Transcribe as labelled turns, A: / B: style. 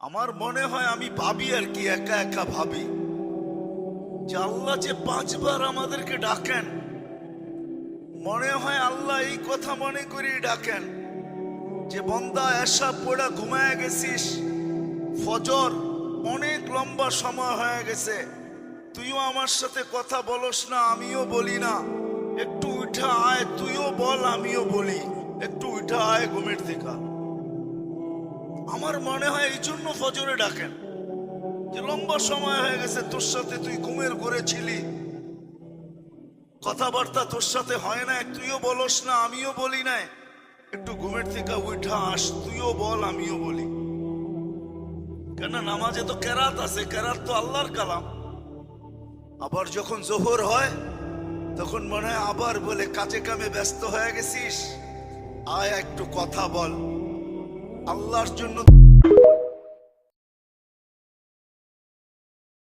A: আমার মনে হয় আমি ভাবি আর কি, একা একা ভাবি যে আল্লাহ যে 5 বার আমাদেরকে ডাকেন, মনে হয় আল্লাহ এই কথা মনে করি ডাকেন যে বন্দা এসা পড়া ঘুমায় গেছিস, ফজর অনেক লম্বা সময় হয়ে গেছে, তুইও আমার সাথে কথা বলস না, আমিও বলি না, একটু উঠা আয়, তুইও বল আমিও বলি, একটু উঠা আয় ঘুমের থেকে। আমার মনে হয় এই জন্য ফজরে ডাকেন যে লম্বা সময় হয়ে গেছে, তোর সাথে তুই ঘুমের ঘরে ছিলি, কথাবার্তা তোর সাথে হয় না, তুইও বলস না আমিও বলি না, একটু ঘুমের থেকে উঠা আস, তুইও বল আমিও বলি। কেন নামাজে তো কেরাত আছে, কেরাত তো আল্লাহর কালাম। আবার যখন জোহর হয় তখন মনে হয় আবার বলে কাজে কামে ব্যস্ত হয়ে গেছিস, আয় একটু কথা বল আল্লাহর জন্য।